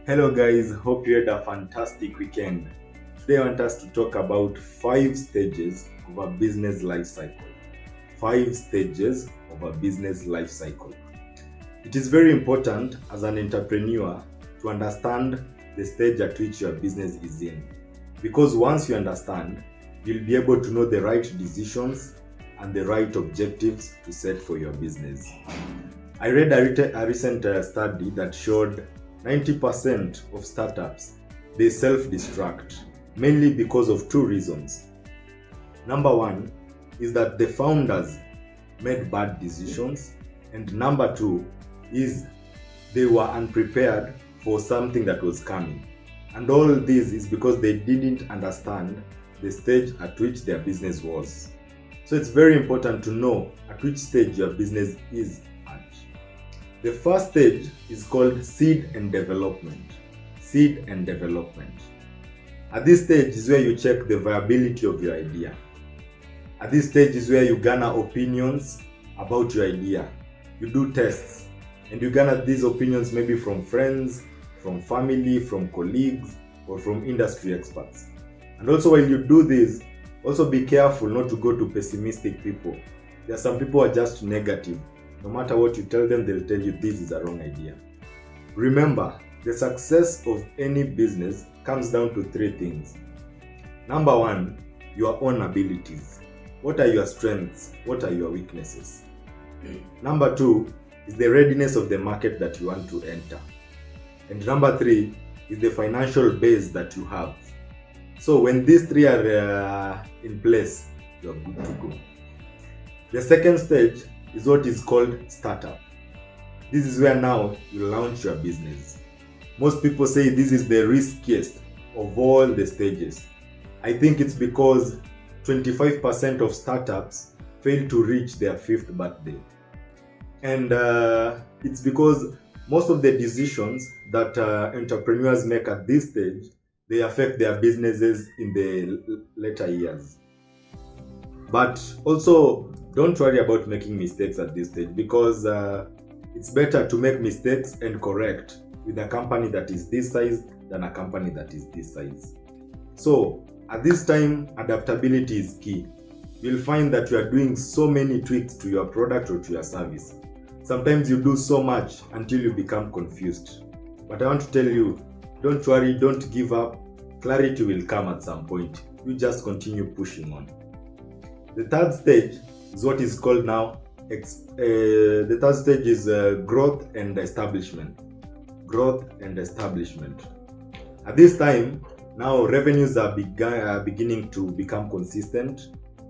Hello, guys. Hope you had a fantastic weekend. Today, I want us to talk about 5 stages of a business life cycle. 5 stages of a business life cycle. It is very important as an entrepreneur to understand the stage at which your business is in. Because once you understand, you'll be able to know the right decisions and the right objectives to set for your business. I read a recent study that showed 90% of startups they self-destruct mainly because of two reasons. Number one is that the founders made bad decisions, and number two is they were unprepared for something that was coming. And all this is because they didn't understand the stage at which their business was. So it's very important to know at which stage your business is at. The first stage is called seed and development. Seed and development. At this stage is where you check the viability of your idea. At this stage is where you garner opinions about your idea. You do tests and you garner these opinions maybe from friends, from family, from colleagues, or from industry experts. And also while you do this, also be careful not to go to pessimistic people. There are some people who are just negative. No matter what you tell them, they'll tell you this is a wrong idea. Remember, the success of any business comes down to three things. Number one, your own abilities. What are your strengths? What are your weaknesses? Number two is the readiness of the market that you want to enter. And number three is the financial base that you have. So when these three are in place, you're good to go. The second stage is what is called startup. This is where now you launch your business. Most people say this is the riskiest of all the stages. I think it's because 25% of startups fail to reach their fifth birthday. And it's because most of the decisions that entrepreneurs make at this stage, they affect their businesses in the later years. But also, don't worry about making mistakes at this stage because it's better to make mistakes and correct with a company that is this size than a company that is this size. So, at this time, adaptability is key. You'll find that you are doing so many tweaks to your product or to your service. Sometimes you do so much until you become confused. But I want to tell you, don't worry, don't give up. Clarity will come at some point. You just continue pushing on. The third stage is what is called now, the third stage is growth and establishment. Growth and establishment. At this time, now revenues are beginning to become consistent.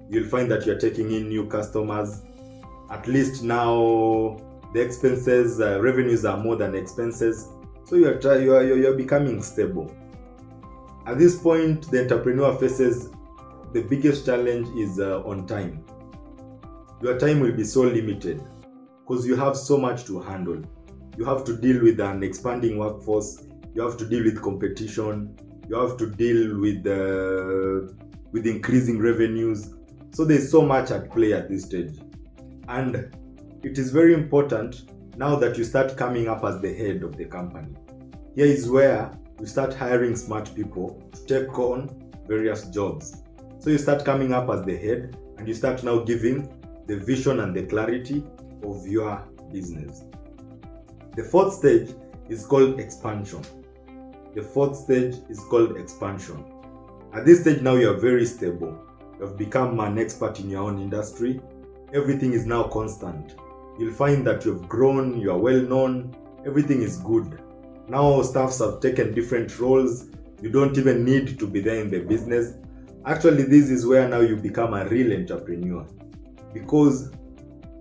You'll find that you're taking in new customers. At least now the expenses, revenues are more than expenses. So you're becoming stable. At this point, the entrepreneur faces the biggest challenge is on time. Your time will be so limited because you have so much to handle. You have to deal with an expanding workforce. You have to deal with competition. You have to deal with increasing revenues. So there's so much at play at this stage. And it is very important now that you start coming up as the head of the company. Here is where you start hiring smart people to take on various jobs. So you start coming up as the head and you start now giving the vision and the clarity of your business. The fourth stage is called expansion. The fourth stage is called expansion. At this stage now you are very stable. You have become an expert in your own industry. Everything is now constant. You'll find that you've grown, you are well known, everything is good. Now staffs have taken different roles. You don't even need to be there in the business. Actually, this is where now you become a real entrepreneur. Because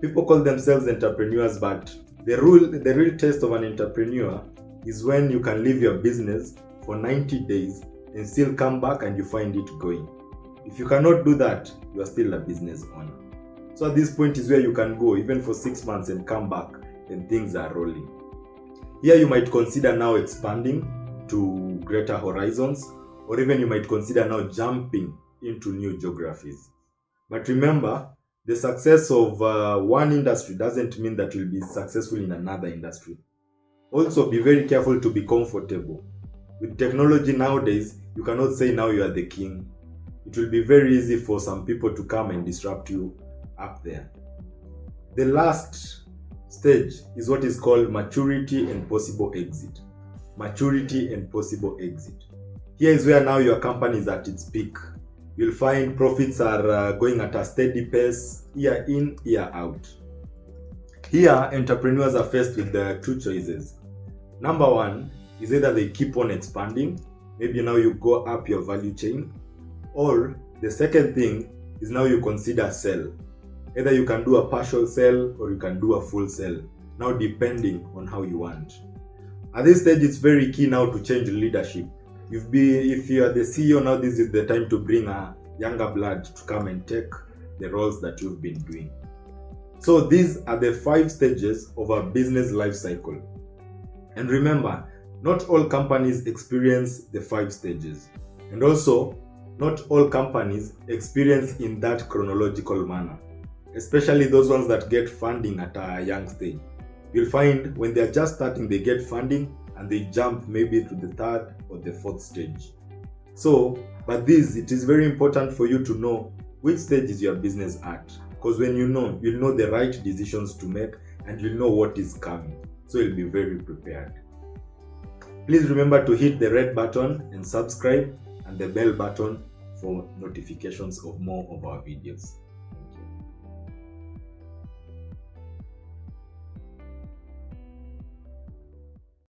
people call themselves entrepreneurs, but the real test of an entrepreneur is when you can leave your business for 90 days and still come back and you find it going. If you cannot do that, you are still a business owner. So at this point is where you can go even for 6 months and come back and things are rolling. Here you might consider now expanding to greater horizons, or even you might consider now jumping into new geographies. But remember, the success of one industry doesn't mean that you'll be successful in another industry. Also, be very careful to be comfortable. With technology nowadays, you cannot say now you are the king. It will be very easy for some people to come and disrupt you up there. The last stage is what is called maturity and possible exit. Maturity and possible exit. Here is where now your company is at its peak. You'll find profits are going at a steady pace, year in, year out. Here, entrepreneurs are faced with the two choices. Number one is either they keep on expanding, maybe now you go up your value chain, or the second thing is now you consider sell. Either you can do a partial sell or you can do a full sell, now depending on how you want. At this stage, it's very key now to change leadership. If you are the CEO now, this is the time to bring a younger blood to come and take the roles that you've been doing. So these are the 5 stages of a business life cycle. And remember, not all companies experience the 5 stages. And also, not all companies experience in that chronological manner, especially those ones that get funding at a young stage. You'll find when they're just starting, they get funding and they jump maybe to the 3rd or the 4th stage. But it is very important for you to know which stage is your business at. Because when you'll know the right decisions to make and you'll know what is coming. So you'll be very prepared. Please remember to hit the red button and subscribe and the bell button for notifications of more of our videos.